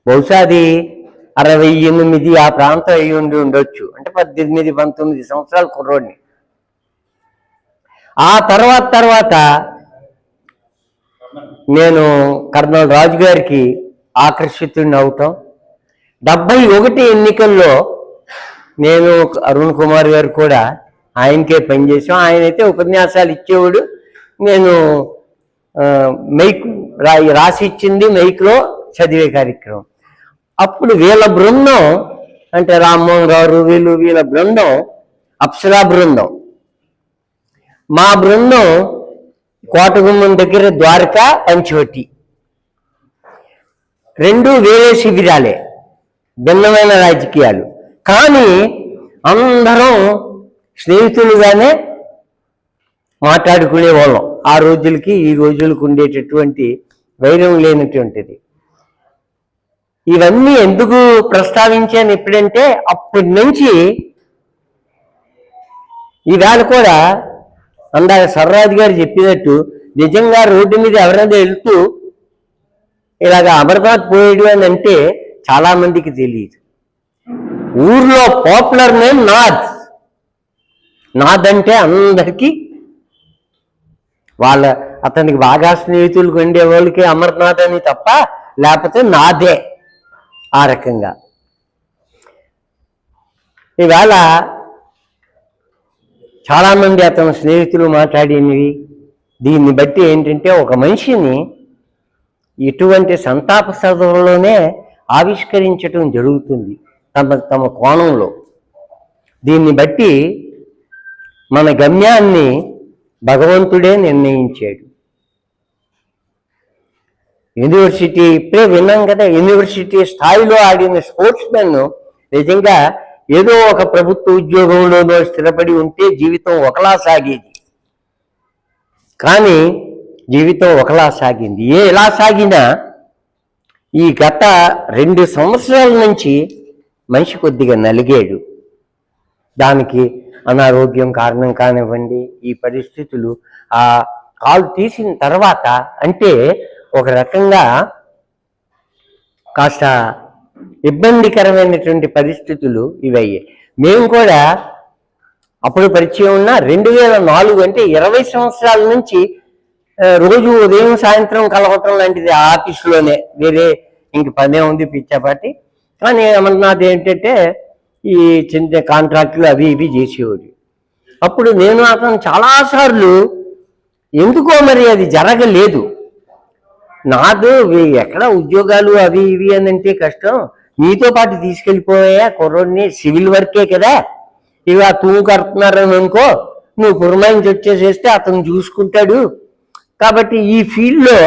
బహుశా అది 68 ఆ ప్రాంతం అయ్యి ఉండొచ్చు. అంటే 18, 19 సంవత్సరాల కుర్రోడిని. ఆ తర్వాత నేను కర్నూలు రాజు గారికి ఆకర్షితుడిని అవటం. 71 ఎన్నికల్లో నేను అరుణ్ కుమార్ గారు కూడా ఆయనకే పనిచేసాం. ఆయనైతే ఉపన్యాసాలు ఇచ్చేవాడు, నేను మైక్ రాసి ఇచ్చింది మైక్లో చదివే కార్యక్రమం. అప్పుడు వీళ్ళ బృందం అంటే రామ్మోహన్ గారు వీళ్ళ బృందం అప్సరా బృందం, మా బృందం కోటగుమ్మం దగ్గర ద్వారకా పంచవటి, రెండు వేరే శిబిరాలే, భిన్నమైన రాజకీయాలు. కానీ అందరం స్నేహితులుగానే మాట్లాడుకునే వాళ్ళం. ఆ రోజులకి ఈ రోజులకు ఉండేటటువంటి వైరం లేనటువంటిది. ఇవన్నీ ఎందుకు ప్రస్తావించాను ఎప్పుడంటే, అప్పటి నుంచి ఈవేళ కూడా అందాక సర్రాజు గారు చెప్పినట్టు నిజంగా రోడ్డు మీద ఎవరైనా వెళ్తూ ఇలాగ అమర్నాథ్ పోయాడు అని అంటే చాలా మందికి తెలియదు. ఊర్లో పాపులర్ నేమ్ నాథ్ అంటే అందరికీ అతనికి బాగా స్నేహితులకు ఉండే వాళ్ళకి అమర్నాథ్ అని తప్ప, లేకపోతే నాదే ఆ రకంగా. ఈవేళ చాలామంది అతని స్నేహితులు మాట్లాడినవి దీన్ని బట్టి ఏంటంటే, ఒక మనిషిని ఇటువంటి సంతాప సభలోనే ఆవిష్కరించటం జరుగుతుంది తమ కోణంలో. దీన్ని బట్టి మన గమ్యాన్ని భగవంతుడే నిర్ణయించాడు. యూనివర్సిటీ ఇప్పుడే విన్నాం కదా, యూనివర్సిటీ స్థాయిలో ఆడిన స్పోర్ట్స్ మెన్ నిజంగా ఏదో ఒక ప్రభుత్వ ఉద్యోగంలోనో స్థిరపడి ఉంటే జీవితం ఒకలా సాగేది. కానీ జీవితం ఒకలా సాగింది. ఎలా సాగినా ఈ గత 2 సంవత్సరాల నుంచి మనిషి కొద్దిగా నలిగాడు. దానికి అనారోగ్యం కారణం కానివ్వండి, ఈ పరిస్థితులు ఆ కాలు తీసిన తర్వాత అంటే ఒక రకంగా కాస్త ఇబ్బందికరమైనటువంటి పరిస్థితులు ఇవయ్యాయి. మేము కూడా అప్పుడు పరిచయం ఉన్న 2004 అంటే 20 సంవత్సరాల నుంచి రోజు ఉదయం సాయంత్రం కలవటం లాంటిది ఆఫీసులోనే, వేరే ఇంక పనే ఉంది పిచ్చాపాటి. కానీ అమర్నాథ్ ఏంటంటే ఈ చిన్న కాంట్రాక్టులు అవి ఇవి చేసేవాడు. అప్పుడు నేను అతను చాలాసార్లు ఎందుకో మరి అది జరగలేదు. నాదు ఎక్కడ ఉద్యోగాలు అవి ఇవి అని అంటే కష్టం, నీతో పాటు తీసుకెళ్ళిపోయా కుర్రోడిని, సివిల్ వర్కే కదా, ఇవి ఆ తూము కడుతున్నారని అనుకో, నువ్వు పురమాయించి వచ్చేసేస్తే అతను చూసుకుంటాడు. కాబట్టి ఈ ఫీల్డ్లో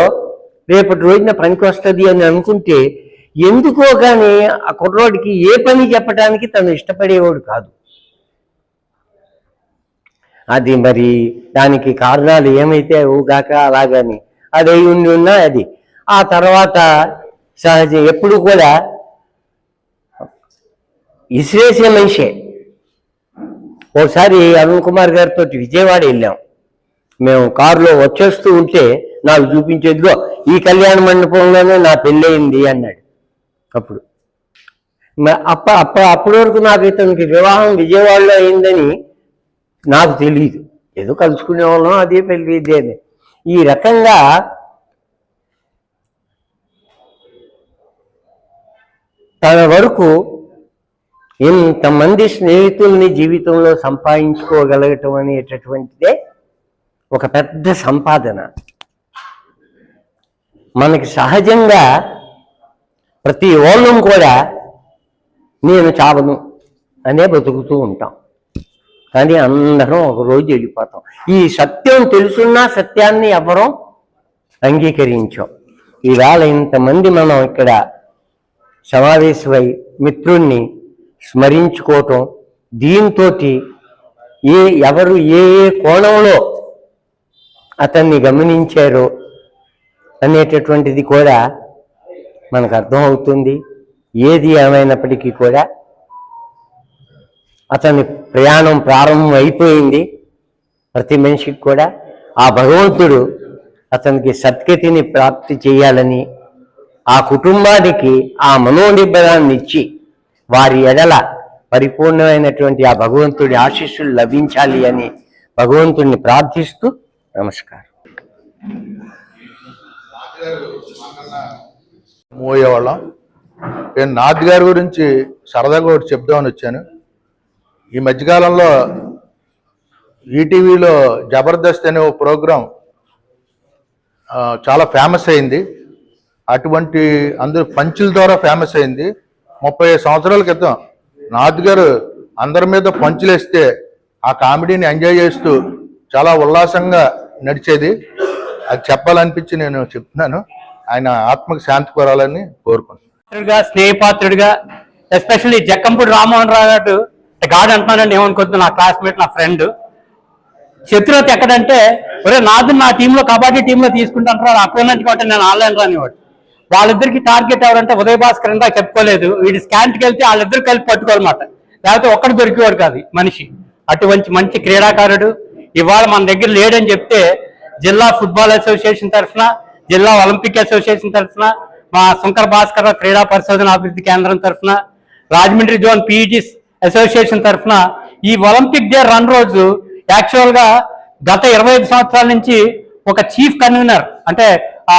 రేపటి రోజున పనికి వస్తుంది అని అనుకుంటే, ఎందుకో కానీ ఆ కుర్రోడికి ఏ పని చెప్పడానికి తను ఇష్టపడేవాడు కాదు. అది మరి దానికి కారణాలు ఏమైతే ఊగాక అలాగని అది అయి ఉన్నా అది. ఆ తర్వాత సహజం ఎప్పుడు కూడా ఇసిరేసే మనిషే. ఒకసారి అరుణ్ కుమార్ గారితో విజయవాడ వెళ్ళాం. మేము కారులో వచ్చేస్తూ ఉంటే నాకు చూపించేదిగో ఈ కళ్యాణ మండపంలోనే నా పెళ్ళయింది అన్నాడు. అప్పటి వరకు నాకు ఇతనికి వివాహం విజయవాడలో అయిందని నాకు తెలియదు. ఏదో కలుసుకునే వాళ్ళం, అదే పెళ్ళి ఇదే అని. ఈ రకంగా తన వరకు ఇంతమంది స్నేహితుల్ని జీవితంలో సంపాదించుకోగలగటం అనేటటువంటిదే ఒక పెద్ద సంపాదన. మనకి సహజంగా ప్రతి వాళ్ళం కూడా నేను చావను అనే బతుకుతూ ఉంటాం. కానీ అందరం ఒకరోజు వెళ్ళిపోతాం. ఈ సత్యం తెలుసున్నా సత్యాన్ని ఎవరం అంగీకరించాం. ఈవేళ ఇంతమంది మనం ఇక్కడ సమావేశమై మిత్రుణ్ణి స్మరించుకోవటం, దీంతో ఎవరు ఏ కోణంలో అతన్ని గమనించారో అనేటటువంటిది కూడా మనకు అర్థం అవుతుంది. ఏది ఏమైనప్పటికీ కూడా అతని ప్రయాణం ప్రారంభం అయిపోయింది. ప్రతి మనిషికి కూడా ఆ భగవంతుడు అతనికి సద్గతిని ప్రాప్తి చేయాలని ఆ కుటుంబానికి ఆ మనోనిబ్బరాన్ని ఇచ్చి వారి ఎడల పరిపూర్ణమైనటువంటి ఆ భగవంతుడి ఆశీస్సులు లభించాలి అని భగవంతుడిని ప్రార్థిస్తూ నమస్కారం. మూయేవాళ్ళం. నేను నాథ్ గారి గురించి సరదాగా ఒకటి చెప్దామని వచ్చాను. ఈ మధ్యకాలంలో ఈటీవీలో జబర్దస్త్ అనే ఓ ప్రోగ్రాం చాలా ఫేమస్ అయింది. అటువంటి అందరూ పంచుల ద్వారా ఫేమస్ అయింది. 35 సంవత్సరాల క్రితం నాథ్ గారు అందరి మీద పంచులేస్తే ఆ కామెడీని ఎంజాయ్ చేస్తూ చాలా ఉల్లాసంగా నడిచేది. అది చెప్పాలనిపించి నేను చెప్తున్నాను. ఆయన ఆత్మకు శాంతి కోరాలని కోరుకుంటున్నాను. స్నేహపాత్రుడిగా ఎస్పెషల్లీ జక్కంపూడి రామ్మోహన్ రావు గారు గాడ్ అంటున్నానండి, ఏమనుకుంటున్నా, నా క్లాస్మేట్, నా ఫ్రెండ్. శత్రువత ఎక్కడంటే, ఒరే నాది నా టీంలో కబడ్డీ టీంలో తీసుకుంటాను అపోనెంట్ కాబట్టి నేను ఆన్లైన్ రానివాడు. వాళ్ళిద్దరికి టార్గెట్ ఎవరంటే ఉదయ భాస్కర్ ఇందా చెప్పుకోలేదు, వీడి స్కాంట్కి వెళ్తే వాళ్ళిద్దరు కలిపి పట్టుకోవాలన్నమాట, లేకపోతే ఒక్కడు దొరికేవాడు కాదు మనిషి. అటువంటి మంచి క్రీడాకారుడు ఇవాళ మన దగ్గర లేడని చెప్తే జిల్లా ఫుట్బాల్ అసోసియేషన్ తరఫున, జిల్లా ఒలింపిక్ అసోసియేషన్ తరఫున, మా శంకర్ భాస్కర్ క్రీడా పరిశోధన అభివృద్ధి కేంద్రం తరఫున, రాజమండ్రి జోన్ పీఈటీ అసోసియేషన్ తరఫున ఈ ఒలింపిక్ డే రన్ రోజు యాక్చువల్గా గత 25 సంవత్సరాల నుంచి ఒక చీఫ్ కన్వీనర్ అంటే ఆ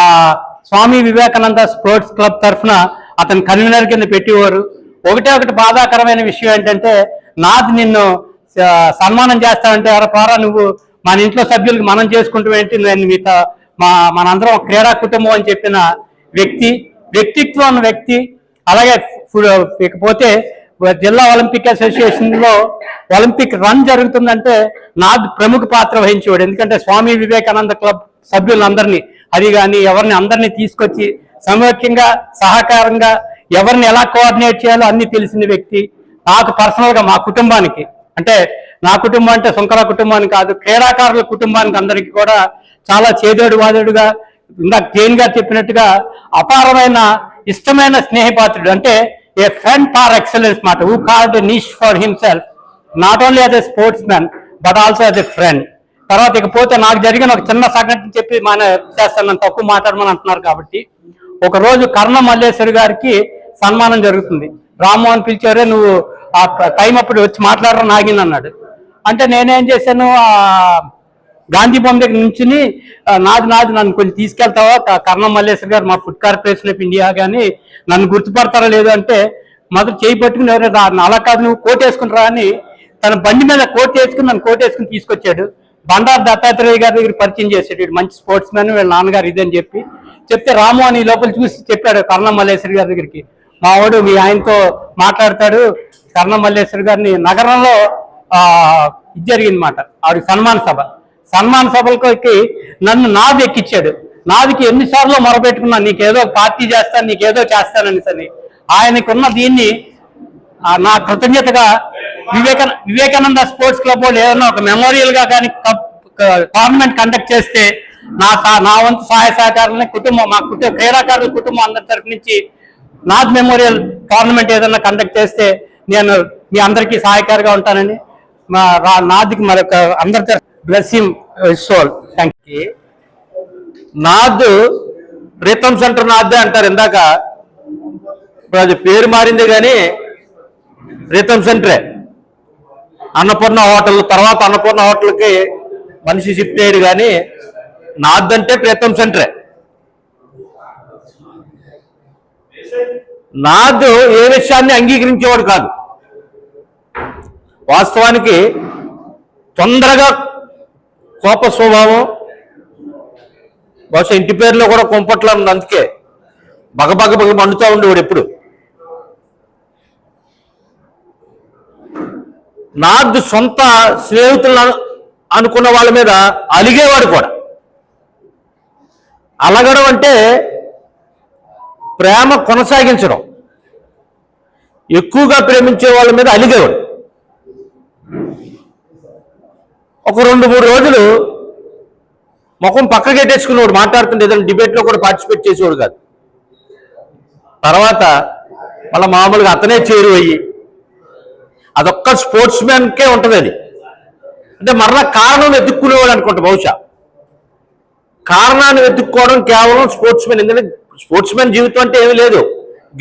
స్వామి వివేకానంద స్పోర్ట్స్ క్లబ్ తరఫున అతను కన్వీనర్ కింద పెట్టేవారు. ఒకటి బాధాకరమైన విషయం ఏంటంటే, నాది నిన్ను సన్మానం చేస్తానంటే ఎవరా నువ్వు మన ఇంట్లో సభ్యులకి మనం చేసుకుంటూ ఏంటి, నేను మీతో మనందరం క్రీడా కుటుంబం అని చెప్పిన వ్యక్తిత్వం ఉన్న వ్యక్తి. అలాగే ఇకపోతే జిల్లా ఒలింపిక్ అసోసియేషన్ లో ఒలింపిక్ రన్ జరుగుతుందంటే నాది ప్రముఖ పాత్ర వహించేవాడు. ఎందుకంటే స్వామి వివేకానంద క్లబ్ సభ్యులందరినీ, అది కానీ ఎవరిని అందరినీ తీసుకొచ్చి సమైక్యంగా సహకారంగా ఎవరిని ఎలా కోఆర్డినేట్ చేయాలో అన్ని తెలిసిన వ్యక్తి. నాకు పర్సనల్ గా మా కుటుంబానికి, అంటే నా కుటుంబం అంటే శంకర కుటుంబానికి కాదు, క్రీడాకారుల కుటుంబానికి అందరికీ కూడా చాలా చేదోడు వాదోడుగా, ఇందాక జైన్ గారు చెప్పినట్టుగా అపారమైన ఇష్టమైన స్నేహపాత్రుడు. అంటే ఏ ఫ్రెండ్ ఫార్ ఎక్సలెన్స్ మాట, who called a niche for himself not only as a sportsman but also as a friend. తర్వాత ఇకపోతే నాకు జరిగిన ఒక చిన్న సంఘటన చెప్పి చేస్తాను, తక్కువ మాట్లాడమని అంటున్నారు కాబట్టి. ఒక రోజు కర్ణ మల్లేశ్వరి గారికి సన్మానం జరుగుతుంది. రామ్మోహన్ పిలిచారే, నువ్వు ఆ టైం అప్పుడు వచ్చి మాట్లాడరా నాగిన్ అన్నాడు. అంటే నేనేం చేశాను, గాంధీ బొమ్మ దగ్గర నుంచుని నాది నన్ను కొంచెం తీసుకెళ్తావా, కర్ణం మల్లేశ్వర్ గారు మా ఫుడ్ కార్పొరేషన్ ఆఫ్ ఇండియా కానీ నన్ను గుర్తుపడతారా లేదు అంటే మొదలు చేయి పట్టుకుని ఎవరైనా అలా కాదు నువ్వు కోట్ వేసుకుని అని తన బండి మీద కోట్ వేసుకుని నన్ను కోట్ వేసుకుని తీసుకొచ్చాడు. బండారు దత్తాత్రేయ గారి దగ్గర పరిచయం చేశాడు, వీడు మంచి స్పోర్ట్స్ మ్యాన్, వీళ్ళ నాన్నగారు ఇదని చెప్తే రాము అని లోపల చూసి చెప్పాడు కర్ణం మల్లేశ్వరి గారి దగ్గరికి, మా వాడు మీ ఆయనతో మాట్లాడతాడు. కర్ణం మల్లేశ్వరి గారిని నగరంలో ఇది జరిగిందన్నమాట, ఆవిడ సన్మాన సభలకి నన్ను నాది ఎక్కించాడు. నాదికి ఎన్నిసార్లు మొరపెట్టుకున్నా, నీకేదో పార్టీ చేస్తాను, నీకేదో చేస్తానని సని. ఆయనకున్న దీన్ని నా కృతజ్ఞతగా వివేకానంద స్పోర్ట్స్ క్లబ్ వాళ్ళు ఏదన్నా ఒక మెమోరియల్ గా కానీ టోర్నమెంట్ కండక్ట్ చేస్తే నా వంతు సహాయ సహకారాలని మా క్రీడాకారుల కుటుంబం అందరి తరఫు నుంచి నాద్ మెమోరియల్ టోర్నమెంట్ ఏదన్నా కండక్ట్ చేస్తే నేను మీ అందరికీ సహాయకారిగా ఉంటానని నాద్కి మరొక అందరి bless him soul. Thank you. Naad rhythm centre నాదే అంటారు ఇందాక, ఇప్పుడు అది పేరు మారింది కానీ రిథమ్ సెంటరే. అన్నపూర్ణ హోటల్ తర్వాత అన్నపూర్ణ హోటల్కి మనిషి షిఫ్ట్ అయ్యాడు కానీ నాద్ అంటే రిథమ్ సెంటరే. నాద్ ఏ విషయాన్ని అంగీకరించేవాడు కాదు. వాస్తవానికి తొందరగా కోప స్వభావం, బహుశా ఇంటి పేరులో కూడా కుంపట్ల ఉంది, అందుకే బగబగ మండుతూ ఉండేవాడు ఎప్పుడు. నాద్ సొంత స్నేహితులను అనుకున్న వాళ్ళ మీద అలిగేవాడు కూడా. అలగడం అంటే ప్రేమ కొనసాగించడం, ఎక్కువగా ప్రేమించే వాళ్ళ మీద అలిగేవాడు. ఒక 2-3 రోజులు ముఖం పక్కకెట్టేసుకునేవాడు, మాట్లాడుతుంటే ఏదైనా డిబేట్లో కూడా పార్టిసిపేట్ చేసేవాడు కాదు. తర్వాత మళ్ళీ మామూలుగా అతనే చేరువయ్యి, అదొక్క స్పోర్ట్స్ మ్యాన్కే ఉంటుంది. అది అంటే మరలా కారణం వెతుక్కునేవాడు అనుకుంటా. బహుశా కారణాన్ని వెతుక్కోవడం కేవలం స్పోర్ట్స్ మ్యాన్. ఎందుకంటే స్పోర్ట్స్ మ్యాన్ జీవితం అంటే ఏమీ లేదు,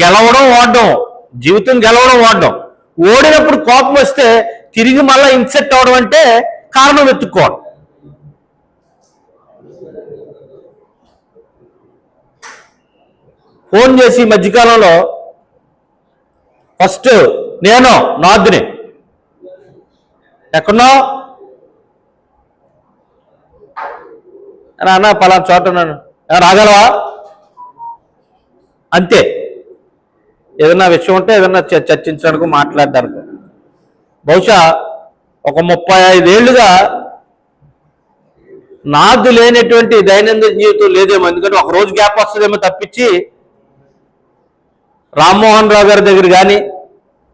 గెలవడం ఓడడం, జీవితం గెలవడం ఓడడం. ఓడినప్పుడు కోపం వస్తే తిరిగి మళ్ళీ ఇన్సెట్ అవడం అంటే కారణం వెతుక్కోవడం. ఫోన్ చేసి మధ్యకాలంలో ఫస్ట్ నేను నాద్ని ఎక్కడున్నావు అన్న, పలానా చోట ఉన్నాను, రాగలవా అంతే. ఏదన్నా విషయం ఉంటే ఏదన్నా చర్చించడానికి మాట్లాడడానికి. బహుశా ఒక 35 ఏళ్లుగా నాదు లేనటువంటి దైనందిన జీవితం లేదేమో. ఎందుకంటే ఒక రోజు గ్యాప్ వస్తుందేమో తప్పించి రామ్మోహన్ రావు గారి దగ్గర కానీ,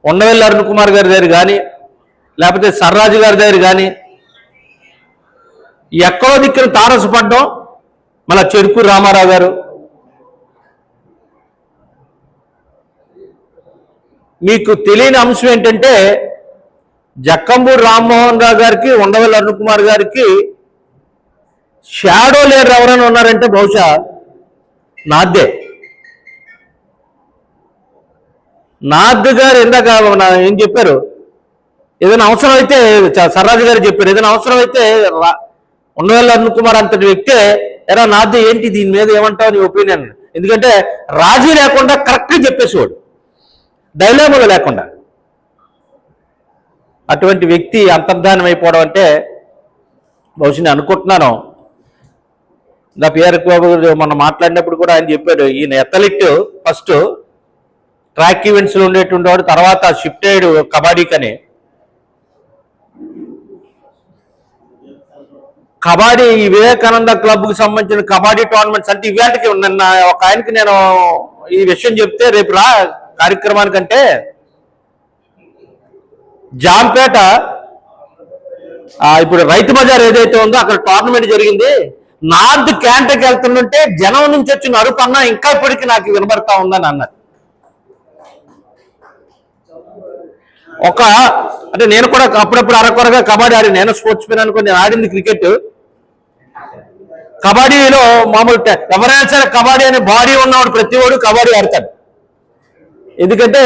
ఉండవెల్లి అరుణ్ కుమార్ గారి దగ్గర కానీ, లేకపోతే సర్రాజు గారి దగ్గర కానీ ఎక్కడో దిక్కున తారసపడ్డం. మళ్ళా చెరుకూరు రామారావు గారు, మీకు తెలియని అంశం ఏంటంటే జక్కంపూడి రామ్మోహన్ రావు గారికి, ఉండవెల్లి అరుణ్ కుమార్ గారికి షాడో లేరు ఎవరైనా ఉన్నారంటే బహుశా నాద్దే. నాద్ గారు ఇందాక ఏం చెప్పారు, ఏదైనా అవసరం అయితే సర్రాజు గారు చెప్పారు, ఏదైనా అవసరం అయితే ఉండవెల్లి అరుణ్ కుమార్ అంతటి వ్యక్తే ఎరా నాద్ ఏంటి దీని మీద ఏమంటావు నీ ఒపీనియన్. ఎందుకంటే రాజీ లేకుండా కరెక్ట్గా చెప్పేసేవాడు, డైలాగులు లేకుండా. అటువంటి వ్యక్తి అంతర్ధానం అయిపోవడం అంటే బహుశా నేను అనుకుంటున్నాను. ఇంకా పిఆర్ బాబు మొన్న మాట్లాడినప్పుడు కూడా ఆయన చెప్పాడు, ఈయన ఎథ్లెట్ ఫస్ట్ ట్రాక్ ఈవెంట్స్లో ఉండేటువంటి వాడు, తర్వాత షిఫ్ట్ అయ్యాడు కబడ్డీకని. కబడ్డీ ఈ వివేకానంద క్లబ్కి సంబంధించిన కబడ్డీ టోర్నమెంట్స్ అంటే ఇవాళకి నిన్న ఒక ఆయనకి నేను ఈ విషయం చెప్తే రేపు రా కార్యక్రమానికంటే జాంపేట ఇప్పుడు రైతు బజార్ ఏదైతే ఉందో అక్కడ టోర్నమెంట్ జరిగింది. నార్త్ క్యాంటకి వెళ్తుంటే జనం నుంచి వచ్చిన అరుపన్నా ఇంకా ఇప్పటికీ నాకు వినబడతా ఉందని అన్నారు. ఒక అంటే నేను కూడా అప్పుడప్పుడు అరకొరగా కబడ్డీ ఆడి, నేను స్పోర్ట్స్ మెన్ అనుకుని నేను ఆడింది క్రికెట్. కబడ్డీలో మామూలు ఎవరైనా సరే కబడ్డీ అనే బాడీ ఉన్నవాడు ప్రతి వాడు కబడ్డీ ఆడతాడు. ఎందుకంటే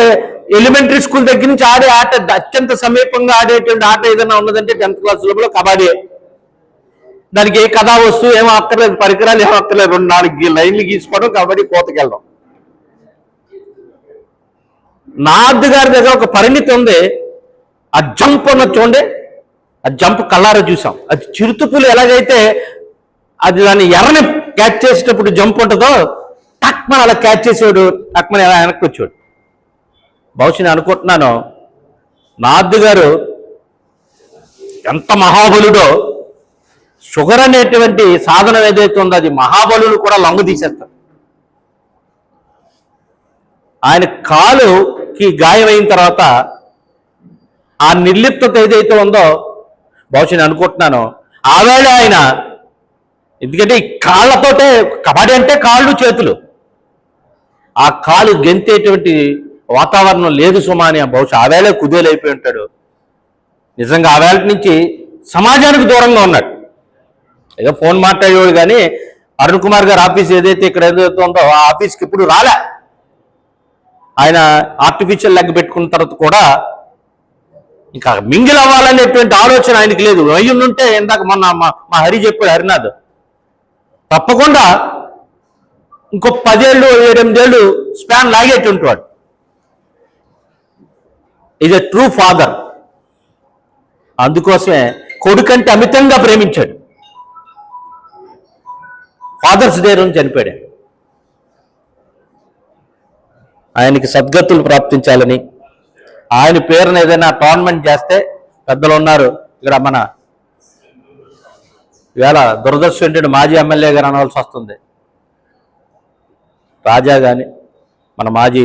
ఎలిమెంటరీ స్కూల్ దగ్గర నుంచి ఆడే ఆట, అత్యంత సమీపంగా ఆడేటువంటి ఆట ఏదైనా ఉన్నదంటే 10th క్లాస్ లోపల కబడ్డీ. దానికి ఏ కథా వస్తువు ఏమో అక్కర్లేదు, పరికరాలు ఏమో అక్కర్లేదు, 2-4 లైన్లు గీసుకోవడం, కబడ్డీ కోతకెళ్ళడం. నాద్ గారి దగ్గర ఒక పరిణితి ఉంది. ఆ జంప్ అన్న చూడండి, ఆ జంప్ కళ్ళారా చూసాం. అది చిరుతుపులు ఎలాగైతే అది దాన్ని ఎర్రని క్యాచ్ చేసేటప్పుడు జంప్ ఉంటుందో టక్మని అలా క్యాచ్ చేసేవాడు, టక్మని ఎలా వెనక్కి వచ్చాడు. బహుశా నేను అనుకుంటున్నాను నాద్ గారు ఎంత మహాబలుడో. షుగర్ అనేటువంటి సాధనం ఏదైతే ఉందో అది మహాబలులు కూడా లొంగ తీసేస్తారు. ఆయన కాలుకి గాయమైన తర్వాత ఆ నిర్లిప్తత ఏదైతే ఉందో బహుశా నేను అనుకుంటున్నాను ఆవేళ ఆయన, ఎందుకంటే ఈ కాళ్ళతోటే కబడ్డీ అంటే కాళ్ళు చేతులు, ఆ కాలు గెంతేటువంటి వాతావరణం లేదు సుమా అని బహుశా ఆవేళ కుదేలైపోయి ఉంటాడు. నిజంగా ఆవేళ నుంచి సమాజానికి దూరంగా ఉన్నాడు. ఏదో ఫోన్ మాట్లాడేవాడు కానీ అరుణ్ కుమార్ గారు ఆఫీస్ ఏదైతే ఇక్కడ ఏదైతే ఉందో ఆ ఆఫీస్కి ఇప్పుడు రాలే. ఆయన ఆర్టిఫిషియల్ లెగ్ పెట్టుకున్న తర్వాత కూడా ఇంకా మింగిల్ అవ్వాలనేటువంటి ఆలోచన ఆయనకి లేదు. అయ్యుంటే ఇందాక మొన్న మా హరి చెప్పాడు, హరినాథ్ తప్పకుండా ఇంకో 10 ఏళ్ళు 7-8 ఏళ్ళు స్పాన్ లాగేటుంటాడు. Is a true father. అందుకోసమే కొడుకంటే అమితంగా ప్రేమించాడు. ఫాదర్స్ డే రోజు చనిపోయాడు. ఆయనకి సద్గతులు ప్రాప్తించాలని, ఆయన పేరున ఏదైనా టోర్నమెంట్ చేస్తే పెద్దలు ఉన్నారు ఇక్కడ. మన ఇవాళ దురదృష్టం ఏంటంటే మాజీ ఎమ్మెల్యే గారు అనవలసి వస్తుంది, రాజా కానీ మన మాజీ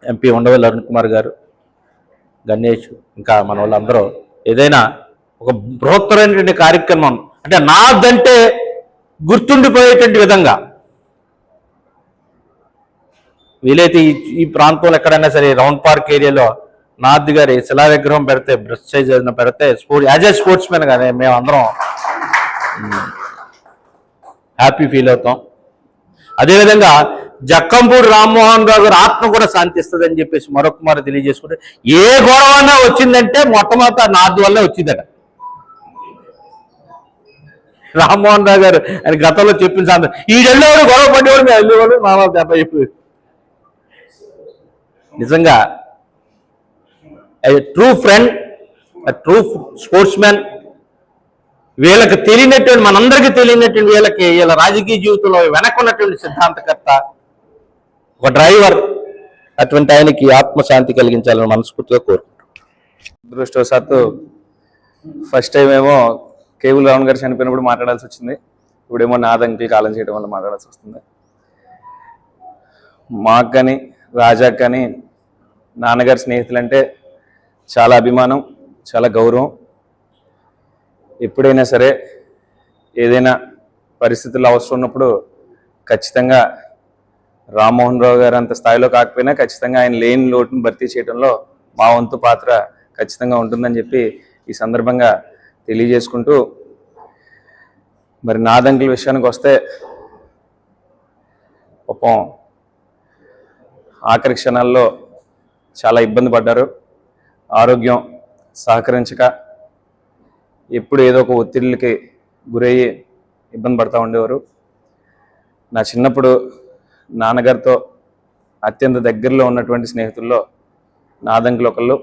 ఎంపీ ఉండవెల్లి అరుణ్ కుమార్ గారు, గణేష్, ఇంకా మన వాళ్ళందరూ ఏదైనా ఒక బృహత్తరమైనటువంటి కార్యక్రమం అంటే నాదంటే గుర్తుండిపోయేటువంటి విధంగా వీలైతే ఈ ప్రాంతంలో ఎక్కడైనా సరే రౌండ్ పార్క్ ఏరియాలో నాద్ గారి శిలా విగ్రహం పెడితే, బ్రష్ సైజ్ పెడితే, యాజ్ ఏ స్పోర్ట్స్ మెన్ కానీ మేమందరం హ్యాపీ ఫీల్ అవుతాం. అదేవిధంగా జక్కంపూడి రామ్మోహన్ రావు గారు ఆత్మ కూడా శాంతిస్తుంది అని చెప్పేసి మరొక మారు తెలియజేసుకుంటే, ఏ గొడవ వచ్చిందంటే మొట్టమొదట నాది వల్లే వచ్చిందట. రామ్మోహన్ రావు గారు ఆయన గతంలో చెప్పిన సాంతం ఈడెళ్ళేవాడు గొడవ పడేవాడు, మేము వెళ్ళేవాడు నానా దెబ్బ చెప్పి. నిజంగా true friend, true sports man. వీళ్ళకి తెలియనటువంటి, మనందరికీ తెలియనటువంటి వీళ్ళ రాజకీయ జీవితంలో వెనక్కున్నటువంటి సిద్ధాంతకర్త, ఒక డ్రైవర్. అటువంటి ఆయనకి ఆత్మశాంతి కలిగించాలని మనస్ఫూర్తిగా కోరుకుంటాం. అదృష్టవశాత్తు ఫస్ట్ టైం ఏమో కేబుల్ రావణ్ గారు చనిపోయినప్పుడు మాట్లాడాల్సి వచ్చింది, ఇప్పుడేమో నాదంకి కాలం చేయడం వల్ల మాట్లాడాల్సి వస్తుంది. మాకు కానీ రాజాకి కానీ నాన్నగారి స్నేహితులంటే చాలా అభిమానం, చాలా గౌరవం. ఎప్పుడైనా సరే ఏదైనా పరిస్థితుల్లో అవసరం ఉన్నప్పుడు ఖచ్చితంగా రామ్మోహన్ రావు గారు అంత స్థాయిలో కాకపోయినా ఖచ్చితంగా ఆయన లేని లోటును భర్తీ చేయడంలో మా వంతు పాత్ర ఖచ్చితంగా ఉంటుందని చెప్పి ఈ సందర్భంగా తెలియజేసుకుంటూ, మరి నాదంకుల విషయానికి వస్తే పాపం ఆఖరి క్షణాల్లో చాలా ఇబ్బంది పడ్డారు. ఆరోగ్యం సహకరించక ఎప్పుడు ఏదో ఒక ఒత్తిడికి గురయ్యి ఇబ్బంది పడుతూ ఉండేవారు. నా చిన్నప్పుడు నాన్నగారితో అత్యంత దగ్గరలో ఉన్నటువంటి స్నేహితుల్లో నాదంకులు ఒకళ్ళు.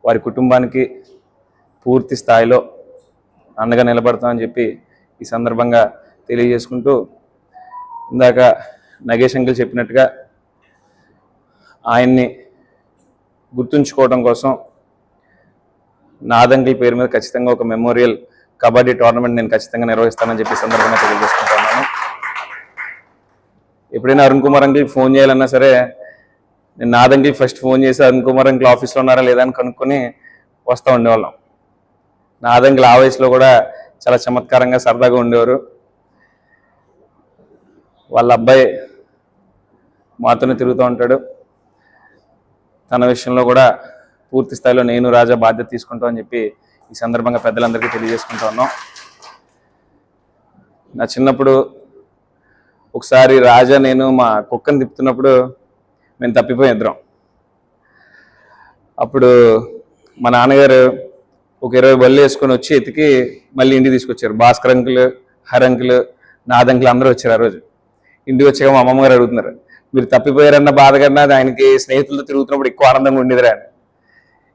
వారి కుటుంబానికి పూర్తి స్థాయిలో అండగా నిలబడతామని చెప్పి ఈ సందర్భంగా తెలియజేసుకుంటూ, ఇందాక నగేష్ అంకుల్ చెప్పినట్టుగా ఆయన్ని గుర్తుంచుకోవడం కోసం నాదంకుల్ పేరు మీద ఖచ్చితంగా ఒక మెమోరియల్ కబడ్డీ టోర్నమెంట్ నేను ఖచ్చితంగా నిర్వహిస్తానని చెప్పి సందర్భంగా తెలియజేసుకుంటున్నాను. ఎప్పుడైనా అరుణ్ కుమార్ అంకుల్ ఫోన్ చేయాలన్నా సరే నేను నాదంకుల్ ఫస్ట్ ఫోన్ చేసి అరుణ్ కుమార్ అంకుల్ ఆఫీస్లో ఉన్నారా లేదా అని కనుక్కొని వస్తూ ఉండేవాళ్ళం. నాదంకుల్ ఆ వయసులో కూడా చాలా చమత్కారంగా సరదాగా ఉండేవారు. వాళ్ళ అబ్బాయి మాతోనే తిరుగుతూ ఉంటాడు. తన విషయంలో కూడా పూర్తి స్థాయిలో నేను రాజా బాధ్యత తీసుకుంటామని చెప్పి ఈ సందర్భంగా పెద్దలందరికీ తెలియజేసుకుంటా ఉన్నాం. నా చిన్నప్పుడు ఒకసారి రాజా నేను మా కుక్కని తిప్పుతున్నప్పుడు మేము తప్పిపోయి ఇద్దరం. అప్పుడు మా నాన్నగారు ఒక 20 బళ్ళు వేసుకొని వచ్చి ఎతికి మళ్ళీ ఇంటికి తీసుకొచ్చారు. భాస్కర్ అంకుల్, హర్ అంకుల్, నాదంకులు అందరూ వచ్చారు. ఆ రోజు ఇంటికి వచ్చాక మా అమ్మమ్మ గారు అడుగుతున్నారు, మీరు తప్పిపోయారన్న బాధ కన్నా ఆయనకి స్నేహితులతో తిరుగుతున్నప్పుడు ఎక్కువ ఆనందంగా ఉండేదిరా అని.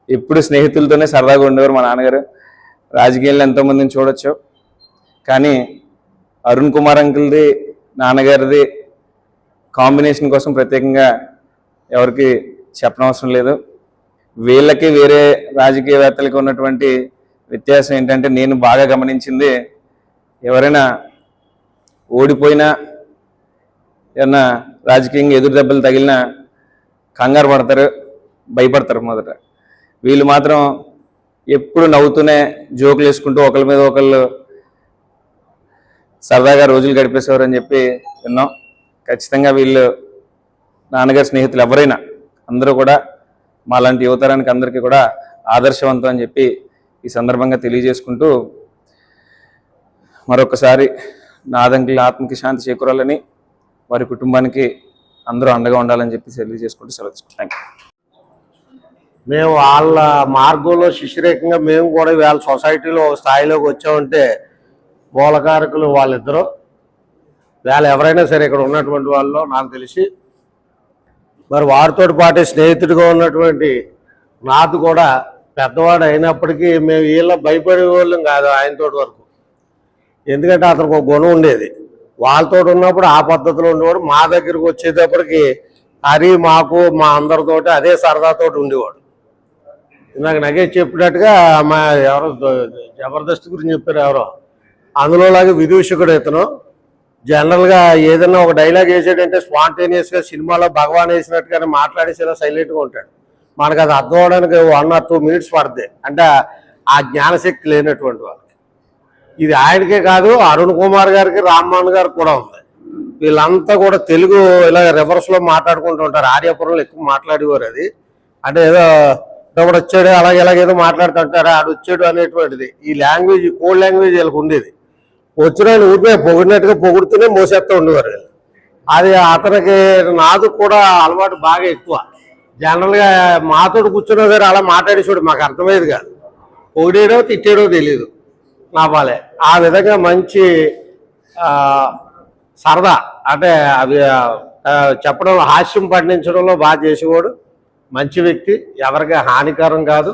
ఎప్పుడు స్నేహితులతోనే సరదాగా ఉండేవారు మా నాన్నగారు. రాజకీయాల్లో ఎంతోమందిని చూడొచ్చు, కానీ అరుణ్ కుమార్ అంకుల్ది నాన్నగారిది కాంబినేషన్ కోసం ప్రత్యేకంగా ఎవరికి చెప్పనవసరం లేదు. వీళ్ళకి వేరే రాజకీయవేత్తలకి ఉన్నటువంటి వ్యత్యాసం ఏంటంటే, నేను బాగా గమనించింది, ఎవరైనా ఓడిపోయినా ఏమన్నా రాజకీయంగా ఎదురు దెబ్బలు తగిలినా కంగారు పడతారు, భయపడతారు మొదట. వీళ్ళు మాత్రం ఎప్పుడు నవ్వుతూనే జోకులు వేసుకుంటూ ఒకరి మీద ఒకళ్ళు సరదాగా రోజులు గడిపేసేవారు అని చెప్పి విన్నాం. ఖచ్చితంగా వీళ్ళు నాన్నగారి స్నేహితులు ఎవరైనా అందరూ కూడా మాలాంటి యువతరానికి అందరికీ కూడా ఆదర్శవంతం అని చెప్పి ఈ సందర్భంగా తెలియజేసుకుంటూ, మరొకసారి నాదంకుల ఆత్మకి శాంతి చేకూరాలని, వారి కుటుంబానికి అందరూ అండగా ఉండాలని చెప్పి తెలియజేసుకుంటూ సెలవు తీసుకుంటాం. మేము వాళ్ళ మార్గంలో శిష్యరేకంగా మేము కూడా వాళ్ళ సొసైటీలో ఒక స్థాయిలోకి వచ్చామంటే మూలకారకులు వాళ్ళిద్దరూ. వాళ్ళు ఎవరైనా సరే ఇక్కడ ఉన్నటువంటి వాళ్ళు నాకు తెలిసి, మరి వారితో పాటు స్నేహితుడిగా ఉన్నటువంటి నాదు కూడా పెద్దవాడు అయినప్పటికీ మేము వీళ్ళ భయపడే వాళ్ళం కాదు ఆయనతో వరకు. ఎందుకంటే అతనికి ఒక గుణం ఉండేది. వాళ్ళతో ఉన్నప్పుడు ఆ పద్ధతిలో ఉండేవాడు. మా దగ్గరికి వచ్చేటప్పటికి హరి మాకు మా అందరితోటి అదే సరదాతోటి ఉండేవాడు. నాకు నగేష్ చెప్పినట్టుగా మా ఎవరో జబర్దస్త్ గురించి చెప్పారు ఎవరో, అందులోలాగా విదూషకుడు ఇతను. జనరల్గా ఏదైనా ఒక డైలాగ్ వేసాడంటే స్పాంటేనియస్గా సినిమాలో భగవాన్ వేసినట్టుగానే మాట్లాడేసేలా సైలెంట్గా ఉంటాడు. మనకు అది అర్థం అవడానికి 1 or 2 minutes పడుతుంది. అంటే ఆ జ్ఞానశక్తి లేనటువంటి వాళ్ళకి. ఇది ఆయనకే కాదు, అరుణ్ కుమార్ గారికి, రామ్మోహన్ గారికి కూడా ఉంది. వీళ్ళంతా కూడా తెలుగు ఇలా రివర్స్లో మాట్లాడుకుంటూ ఉంటారు. ఆర్యాపురంలో ఎక్కువ మాట్లాడేవారు. అది అంటే ఏదో ఒకడు వచ్చాడు అలాగే ఎలాగేదో మాట్లాడుతుంటారు, ఆడు వచ్చాడు అనేటువంటిది. ఈ లాంగ్వేజ్, కోడ్ లాంగ్వేజ్ వీళ్ళకి ఉండేది. వచ్చిన ఊరికే పొగిడినట్టుగా పొగుడుతూనే మోసేస్తూ ఉండేవారు వీళ్ళు. అది అతనికి నాదు కూడా అలవాటు బాగా ఎక్కువ. జనరల్గా మాతో కూర్చున్నా సరే అలా మాట్లాడేసాడు, మాకు అర్థమయ్యేది కాదు. పొగిడేడో తిట్టేడో తెలియదు నా బాలే. ఆ విధంగా మంచి సరదా అంటే అవి చెప్పడం, హాస్యం పండించడంలో బాగా చేసేవాడు. మంచి వ్యక్తి, ఎవరికి హానికరం కాదు.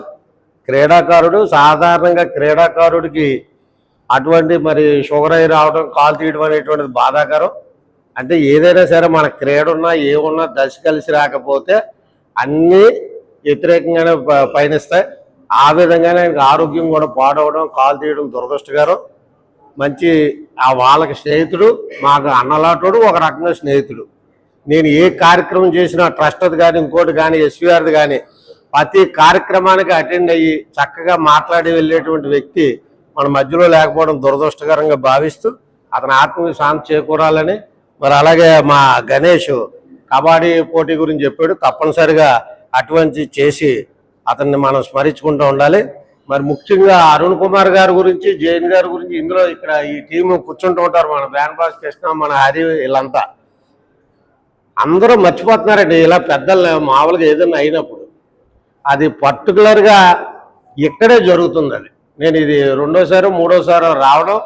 క్రీడాకారుడు. సాధారణంగా క్రీడాకారుడికి అటువంటి మరి షుగర్ అయి రావడం, కాలు తీయడం అనేటువంటిది బాధాకరం. అంటే ఏదైనా సరే మన క్రీడ ఉన్నా ఏమున్నా దశ కలిసి రాకపోతే అన్నీ వ్యతిరేకంగానే పయనిస్తాయి. ఆ విధంగానే ఆయనకు ఆరోగ్యం కూడా పాడవడం, కాలు తీయడం దురదృష్టకరం. మంచి వాళ్ళకి స్నేహితుడు, మాకు అన్నలాటోడు, ఒక రకంగా స్నేహితుడు. నేను ఏ కార్యక్రమం చేసినా ట్రస్ట్ది కానీ ఇంకోటి కానీ ఎస్వీఆర్ది కానీ ప్రతి కార్యక్రమానికి అటెండ్ అయ్యి చక్కగా మాట్లాడి వెళ్ళేటువంటి వ్యక్తి మన మధ్యలో లేకపోవడం దురదృష్టకరంగా భావిస్తూ అతని ఆత్మకి శాంతి చేకూరాలని. మరి అలాగే మా గణేష్ కబడ్డీ పోటీ గురించి చెప్పాడు. తప్పనిసరిగా అటువంటి చేసి అతన్ని మనం స్మరించుకుంటూ ఉండాలి. మరి ముఖ్యంగా అరుణ్ కుమార్ గారి గురించి, జైన్ గారి గురించి ఇందులో ఇక్కడ ఈ టీము కూర్చుంటూ ఉంటారు. మన బ్యాన్బాస్ కృష్ణ, మన హరి, వీళ్ళంతా అందరూ మర్చిపోతున్నారండి. ఇలా పెద్దలు మామూలుగా ఏదైనా అయినప్పుడు అది పర్టికులర్గా ఇక్కడే జరుగుతుంది. అది నేను ఇది రెండోసారి మూడోసారి రావడం,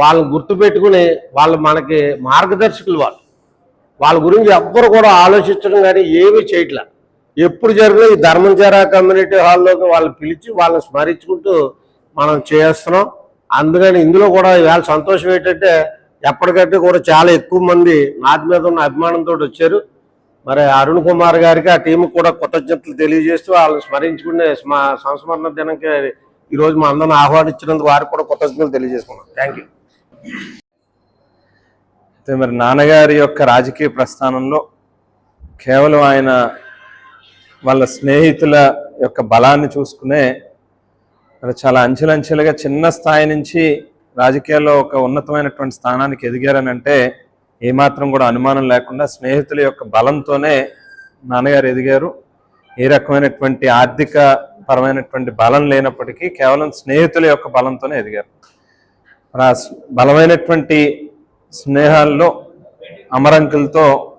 వాళ్ళని గుర్తుపెట్టుకుని వాళ్ళు మనకి మార్గదర్శకులు. వాళ్ళ గురించి ఎవ్వరు కూడా ఆలోచించడం కానీ ఏమీ చేయట్లా. ఎప్పుడు జరిగినా ఈ ధర్మంచార కమ్యూనిటీ హాల్లోకి వాళ్ళని పిలిచి వాళ్ళని స్మరించుకుంటూ మనం చేస్తున్నాం. అందుకని ఇందులో కూడా ఇవాళ సంతోషం ఏంటంటే ఎప్పటికంటే కూడా చాలా ఎక్కువ మంది నాది మీద ఉన్న అభిమానంతో వచ్చారు. మరి అరుణ్ కుమార్ గారికి, ఆ టీంకి కూడా కృతజ్ఞతలు తెలియజేస్తూ వాళ్ళని స్మరించుకునే సంస్మరణ దినంకి ఈరోజు మా అందరిని ఆహ్వానించినందుకు వారికి కూడా కృతజ్ఞతలు తెలియజేసుకున్నాం. Thank you. అయితే మరి నాన్నగారి యొక్క రాజకీయ ప్రస్థానంలో కేవలం ఆయన వాళ్ళ స్నేహితుల యొక్క బలాన్ని చూసుకునే మరి చాలా అంచెలంచెలుగా చిన్న స్థాయి నుంచి రాజకీయాల్లో ఒక ఉన్నతమైనటువంటి స్థానానికి ఎదిగారని అంటే ఏమాత్రం కూడా అనుమానం లేకుండా స్నేహితుల యొక్క బలంతోనే నాన్నగారు ఎదిగారు. ఏ రకమైనటువంటి ఆర్థిక పరమైనటువంటి బలం లేనప్పటికీ కేవలం స్నేహితుల యొక్క బలంతోనే ఎదిగారు. మరి ఆ బలమైనటువంటి స్నేహాల్లో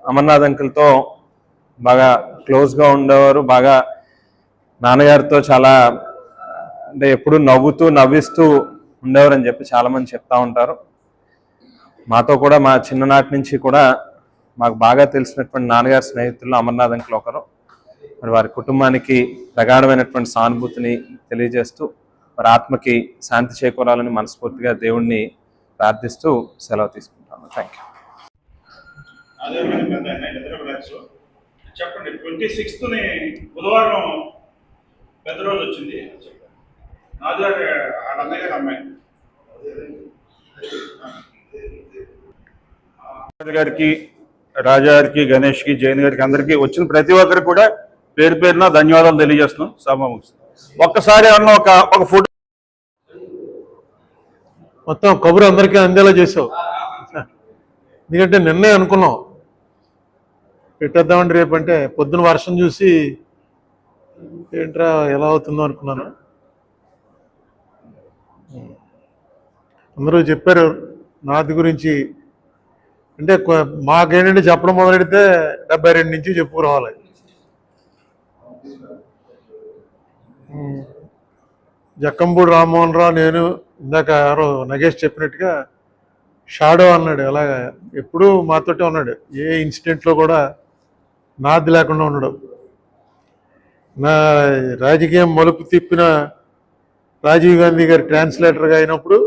అమర్నాథ్ అంకుల్తో బాగా క్లోజ్గా ఉండేవారు. బాగా నాన్నగారితో చాలా అంటే ఎప్పుడు నవ్విస్తూ ఉండేవారు అని చెప్పి చాలామంది చెప్తా ఉంటారు. మాతో కూడా మా చిన్ననాటి నుంచి కూడా మాకు బాగా తెలిసినటువంటి నాన్నగారి స్నేహితుల్లో అమర్నాథ్ అంకుల్ ఒకరు. మరి వారి కుటుంబానికి ప్రగాఢమైనటువంటి సానుభూతిని తెలియజేస్తూ వారి ఆత్మకి శాంతి చేకూరాలని మనస్ఫూర్తిగా దేవుణ్ణి ప్రార్థిస్తూ సెలవు తీసుకుంటాను. Thank you. చెప్పండి. 26th బుధవారం పెద్ద రోజు వచ్చింది. నాన్నగారు అన్నయ్య గారి అమ్మాయి గారికి, రాజా గారికి, గణేష్ కి, జైన్ గారికి, అందరికి వచ్చిన ప్రతి ఒక్కరికి కూడా పేరు పేరున ధన్యవాదాలు తెలియజేస్తున్నాం. సభ ఒక్కసారి అన్న ఒక ఫోటో మొత్తం కబురు అందరికీ అందేలా చేసావు. ఎందుకంటే నిన్నే అనుకున్నాం పెట్టేద్దామండి రేపంటే, పొద్దున వర్షం చూసి ఏంట్రా ఎలా అవుతుందో అనుకున్నాను. అందరూ చెప్పారు నాది గురించి. అంటే మాకేంటంటే చెప్పడం మొదలెడితే 72 నుంచి చెప్పుకురావాలి. జక్కంపూడి రామ్మోహన్ రావు, నేను ఇందాక ఎవరో నగేష్ చెప్పినట్టుగా షాడో అన్నాడు. అలాగా ఎప్పుడూ మాతోటే ఉన్నాడు. ఏ ఇన్సిడెంట్లో కూడా నాది లేకుండా ఉన్నాడు. నా రాజకీయం మలుపు తిప్పిన రాజీవ్ గాంధీ గారి ట్రాన్స్లేటర్గా అయినప్పుడు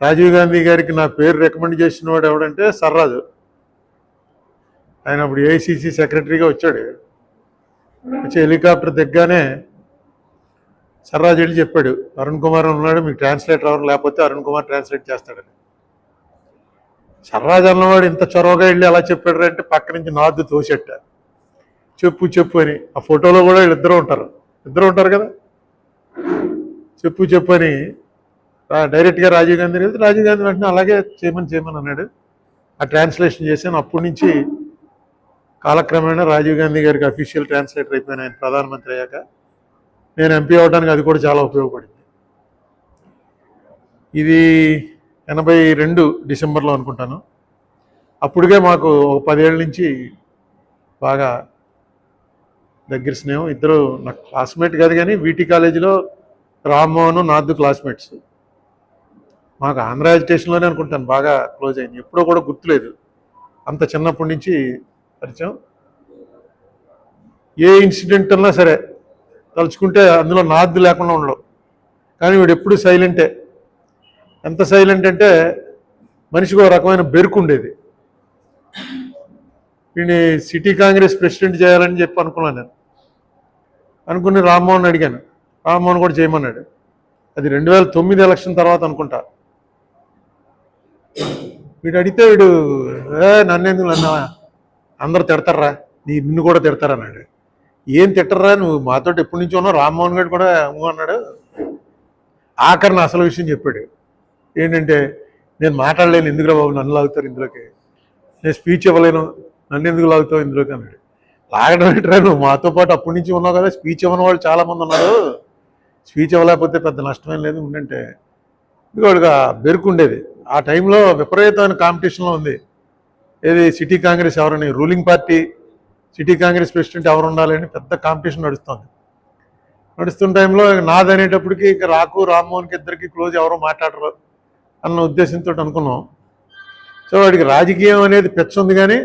రాజీవ్ గాంధీ గారికి నా పేరు రికమెండ్ చేసిన వాడు ఎవడంటే సర్రాజు. ఆయన అప్పుడు ఏఐసిసి సెక్రటరీగా వచ్చాడు. వచ్చి హెలికాప్టర్ దిగ్గానే సర్రాజు వెళ్ళి చెప్పాడు, అరుణ్ కుమార్ ఉన్నాడు, మీకు ట్రాన్స్లేటర్ ఎవరు లేకపోతే అరుణ్ కుమార్ ట్రాన్స్లేట్ చేస్తాడని. సర్రాజు అన్నవాడు ఇంత చొరవగా వెళ్ళి అలా చెప్పాడు అంటే పక్క నుంచి నాదు తోసెట్ట, చెప్పు అని. ఆ ఫోటోలో కూడా ఇద్దరు ఉంటారు కదా. చెప్పు అని డైరెక్ట్గా రాజీవ్ గాంధీ వెంటనే అలాగే చేయమని అన్నాడు. ఆ ట్రాన్స్లేషన్ చేశాను. అప్పటి నుంచి కాలక్రమేణా రాజీవ్ గాంధీ గారికి అఫీషియల్ ట్రాన్స్లేటర్ అయిపోయాను. ఆయన ప్రధానమంత్రి అయ్యాక నేను ఎంపీ అవడానికి అది కూడా చాలా ఉపయోగపడింది. ఇది 82 డిసెంబర్లో అనుకుంటాను. అప్పటికే మాకు ఒక 10 ఏళ్ళ నుంచి బాగా దగ్గర స్నేహం. ఇద్దరు నా క్లాస్మేట్ కాదు కానీ వీటీ కాలేజీలో రామ్మోహన్ నాథ్ క్లాస్మేట్స్. మాకు ఆంధ్ర ఎడ్యుకేషన్లోనే అనుకుంటాను బాగా క్లోజ్ అయింది. ఎప్పుడో కూడా గుర్తులేదు, అంత చిన్నప్పటి నుంచి పరిచయం. ఏ ఇన్సిడెంట్ అన్నా సరే తలుచుకుంటే అందులో నాథ్ లేకుండా ఉండడం. కానీ వీడు ఎప్పుడు సైలెంటే. ఎంత సైలెంట్ అంటే మనిషికి ఒక రకమైన బెరుకు ఉండేది. వీడిని సిటీ కాంగ్రెస్ ప్రెసిడెంట్ చేయాలని చెప్పి అనుకున్నాను నేను. అనుకుని రామ్మోహన్ అడిగాను, రామ్మోహన్ కూడా చేయమన్నాడు. అది 2009 ఎలక్షన్ తర్వాత అనుకుంటా. వీడు అడిగితే వీడు నన్ను అందరు తిడతారా, నిన్ను కూడా తిడతారా అన్నాడు. ఏం తిట్టరా, నువ్వు మాతో ఎప్పటి నుంచి ఉన్నావు, రామ్మోహన్ గారు కూడా అన్నాడు. ఆఖరిని అసలు విషయం చెప్పాడు. ఏంటంటే, నేను మాట్లాడలేను, ఎందుకురా బాబు నన్ను లాగుతారు ఇందులోకి, నేను స్పీచ్ ఇవ్వలేను, నన్ను ఎందుకు లాగుతావు ఇందులోకి అన్నాడు. లాగడం ఏంటరా, నువ్వు మాతో పాటు అప్పటి నుంచి ఉన్నావు కదా, స్పీచ్ ఇవ్వని వాళ్ళు చాలామంది ఉన్నారు, స్పీచ్ ఇవ్వలేకపోతే పెద్ద నష్టమేం లేదు ఉండంటే. ఇదిగోడుగా బెరుకుండేది. ఆ టైంలో విపరీతమైన కాంపిటీషన్లో ఉంది. ఏది సిటీ కాంగ్రెస్ ఎవరని, ruling party city Congress president ఎవరు ఉండాలని పెద్ద కాంపిటీషన్ నడుస్తుంది. నడుస్తున్న టైంలో నాది అనేటప్పటికి ఇక రామ్మోహన్కి ఇద్దరికి క్లోజ్, ఎవరో మాట్లాడరు అన్న ఉద్దేశంతో అనుకున్నాం. సో వాడికి రాజకీయం అనేది పెచ్చ ఉంది కానీ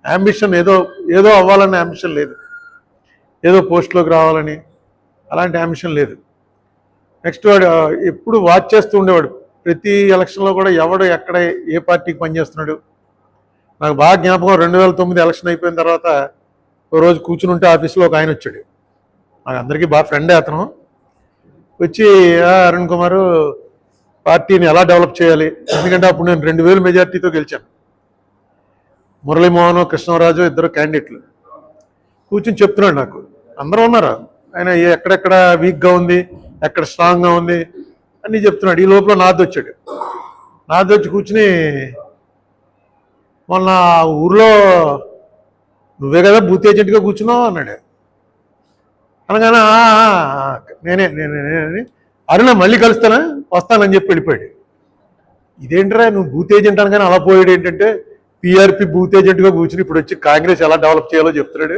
అంబిషన్ ఏదో అవ్వాలనే అంబిషన్ లేదు, ఏదో పోస్ట్లోకి రావాలని అలాంటి అంబిషన్ లేదు. నెక్స్ట్ వాడు ఎప్పుడు వాచ్ చేస్తూ ఉండేవాడు. ప్రతి ఎలక్షన్లో కూడా ఎవడు ఎక్కడ ఏ పార్టీకి పనిచేస్తున్నాడు. నాకు బాగా జ్ఞాపకం, 2009 ఎలక్షన్ అయిపోయిన తర్వాత ఓ రోజు కూర్చుని ఉంటే ఆఫీస్లో ఒక ఆయన వచ్చాడు. నాకు అందరికీ బాగా ఫ్రెండే అతను. వచ్చి అరుణ్ కుమార్ పార్టీని ఎలా డెవలప్ చేయాలి, ఎందుకంటే అప్పుడు నేను 2000 మెజార్టీతో గెలిచాను. మురళీమోహన్, కృష్ణరాజు ఇద్దరు క్యాండిడేట్లు కూర్చుని చెప్తున్నాడు నాకు. అందరూ ఉన్నారు, ఆయన ఎక్కడెక్కడ వీక్గా ఉంది, ఎక్కడ స్ట్రాంగ్గా ఉంది అన్నీ చెప్తున్నాడు. ఈ లోపల నాథ్ వచ్చాడు. నాథ్ వచ్చి కూర్చుని, మొన్న ఊర్లో నువ్వే కదా బూత్ ఏజెంట్గా కూర్చున్నావు అన్నాడు. అనగానే నేనే అరుణ మళ్ళీ కలుస్తానా, వస్తానని చెప్పి వెళ్ళిపోయాడు. ఇదేంటరా నువ్వు బూత్ ఏజెంట్ అనగానే అలా పోయాడు. ఏంటంటే పిఆర్పి బూత్ ఏజెంట్గా కూర్చుని ఇప్పుడు వచ్చి కాంగ్రెస్ ఎలా డెవలప్ చేయాలో చెప్తున్నాడు.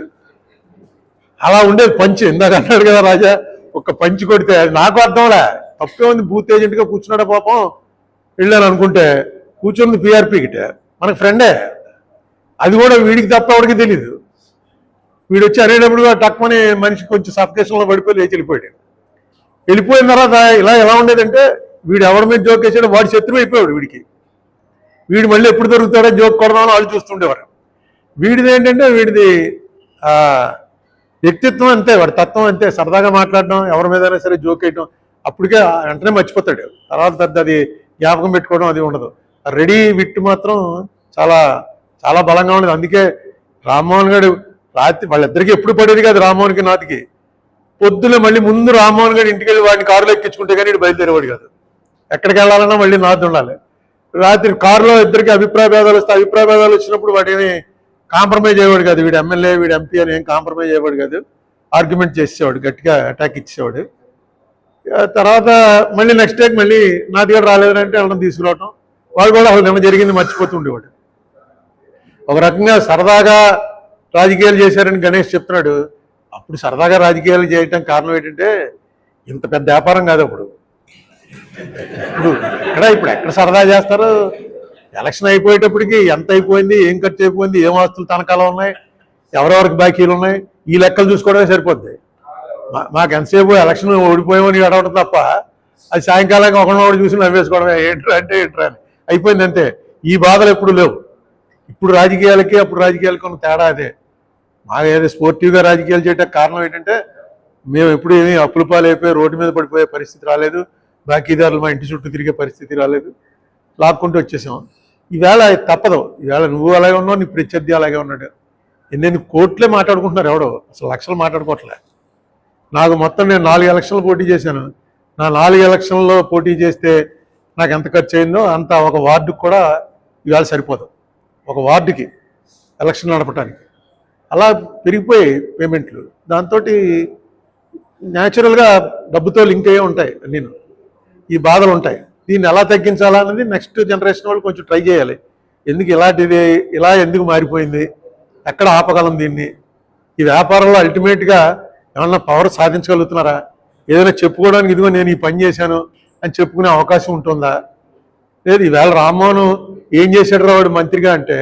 అలా ఉండేది పంచ్. ఇందాక అన్నాడు కదా రాజా, ఒక పంచ్ కొడితే నాకు అర్థంలే, తప్పే ఉంది, బూత్ ఏజెంట్గా కూర్చున్నాడా పాపం, వెళ్ళాను అనుకుంటే కూర్చుంది పిఆర్పి గిట మనకు ఫ్రెండే. అది కూడా వీడికి తప్ప ఎవరికి తెలీదు. వీడు వచ్చి అనేటప్పుడు టక్మని మనిషి కొంచెం సఫికేషన్లో పడిపోయి లేచి వెళ్ళిపోయాడు. వెళ్ళిపోయిన తర్వాత ఎలా ఉండేదంటే, వీడు ఎవరి మీద జోక్ వేసాడో వాడి శత్రువు అయిపోయాడు వీడికి. వీడు మళ్ళీ ఎప్పుడు దొరుకుతాడో జోక్ కొడదామని వాళ్ళు చూస్తుండేవారు. వీడిది ఏంటంటే వీడిది వ్యక్తిత్వం అంతే, వాడి తత్వం అంతే, సరదాగా మాట్లాడడం, ఎవరి మీదైనా సరే జోక్ వేయడం, అప్పటికే వెంటనే మర్చిపోతాడు. తర్వాత పెద్ద అది జ్ఞాపకం పెట్టుకోవడం అది ఉండదు. రెడీ విట్ మాత్రం చాలా చాలా బలంగా ఉండేది. అందుకే రామ్మోహన్ గారు రాత్రి వాళ్ళిద్దరికీ ఎప్పుడు పడేది కాదు, రామ్మోహన్కి నాథ్కి. పొద్దున మళ్ళీ ముందు రామ్మోహన్ గారు ఇంటికి వెళ్ళి వాడిని కారులో ఎక్కించుకుంటే కానీ ఇటు బయలుదేరేవాడు కాదు. ఎక్కడికి వెళ్ళాలన్నా మళ్ళీ నాథ్ ఉండాలి. రాత్రి కారులో ఇద్దరికి అభిప్రాయ భేదాలు వస్తే, అభిప్రాయ భేదాలు వచ్చినప్పుడు వాటిని కాంప్రమైజ్ అయ్యేవాడు కాదు. వీడు ఎమ్మెల్యే వీడు ఎంపీ అని ఏం కాంప్రమైజ్ అయ్యేవాడు కాదు. ఆర్గ్యుమెంట్ చేసేవాడు, గట్టిగా అటాక్ ఇచ్చేవాడు. తర్వాత మళ్ళీ నెక్స్ట్ డేకి మళ్ళీ నాథ్ గారు రాలేదంటే వెళ్ళడం తీసుకురావటం, వాడు కూడా అసలు నిన్న జరిగింది మర్చిపోతూ ఉండేవాడు. ఒక రకంగా సరదాగా రాజకీయాలు చేశారని గణేష్ చెప్తున్నాడు. అప్పుడు సరదాగా రాజకీయాలు చేయటం కారణం ఏంటంటే, ఇంత పెద్ద వ్యాపారం కాదు అప్పుడు. ఇప్పుడు ఎక్కడ సరదా చేస్తారు, ఎలక్షన్ అయిపోయేటప్పటికి ఎంత అయిపోయింది, ఏం ఖర్చు అయిపోయింది, ఏం ఆస్తులు తనఖాలు ఉన్నాయి, ఎవరెవరికి బాకీలు ఉన్నాయి, ఈ లెక్కలు చూసుకోవడమే సరిపోద్ది. మాకు ఎంతసేపు ఎలక్షన్ ఓడిపోయామని అడవడం తప్ప, అది సాయంకాలంగా ఒకరినొకటి చూసి నవ్వేసుకోవడమే, ఏంట్రా అంటే ఏంట్రా అని అయిపోయింది అంతే. ఈ బాధలు ఎప్పుడు లేవు. ఇప్పుడు రాజకీయాలకి అప్పుడు రాజకీయాలకి ఉన్న తేడా అదే. మాకు ఏదో స్పోర్టివ్గా రాజకీయాలు చేయడానికి కారణం ఏంటంటే, మేము ఎప్పుడు ఏమీ అప్పుల పాలు అయిపోయి రోడ్డు మీద పడిపోయే పరిస్థితి రాలేదు, బాకీదారులు మా ఇంటి చుట్టూ తిరిగే పరిస్థితి రాలేదు, లాక్కుంటూ వచ్చేసాం. ఈవేళ తప్పదు. ఈవేళ నువ్వు అలాగే ఉన్నావు, నీ ప్రత్యర్థి అలాగే ఉన్నాడు. ఎన్ని కోట్లే మాట్లాడుకుంటున్నారు, ఎవడో అసలు లక్షలు మాట్లాడుకోవట్లే. నాకు మొత్తం నేను 4 ఎలక్షన్లు పోటీ చేశాను. నా 4 ఎలక్షన్లో పోటీ చేస్తే నాకు ఎంత ఖర్చు అయిందో అంత ఒక వార్డుకు కూడా ఇవాళ సరిపోదు. ఒక వార్డుకి ఎలక్షన్ నడపడానికి అలా పెరిగిపోయి పేమెంట్లు. దాంతో న్యాచురల్గా డబ్బుతో లింక్ అయ్యే ఉంటాయి నేను, ఈ బాధలు ఉంటాయి. దీన్ని ఎలా తగ్గించాలా అన్నది నెక్స్ట్ జనరేషన్ వాళ్ళు కొంచెం ట్రై చేయాలి. ఎందుకు ఇలాంటిది ఇలా ఎందుకు మారిపోయింది, ఎక్కడ ఆపగలం దీన్ని, ఈ వ్యాపారంలో అల్టిమేట్గా ఏమన్నా పవర్ సాధించగలుగుతున్నారా, ఏదైనా చెప్పుకోవడానికి ఇదిగో నేను ఈ పని చేశాను అని చెప్పుకునే అవకాశం ఉంటుందా లేదు. ఈవేళ రామ్మోహన్ ఏం చేశాడు వాడు మంత్రిగా అంటే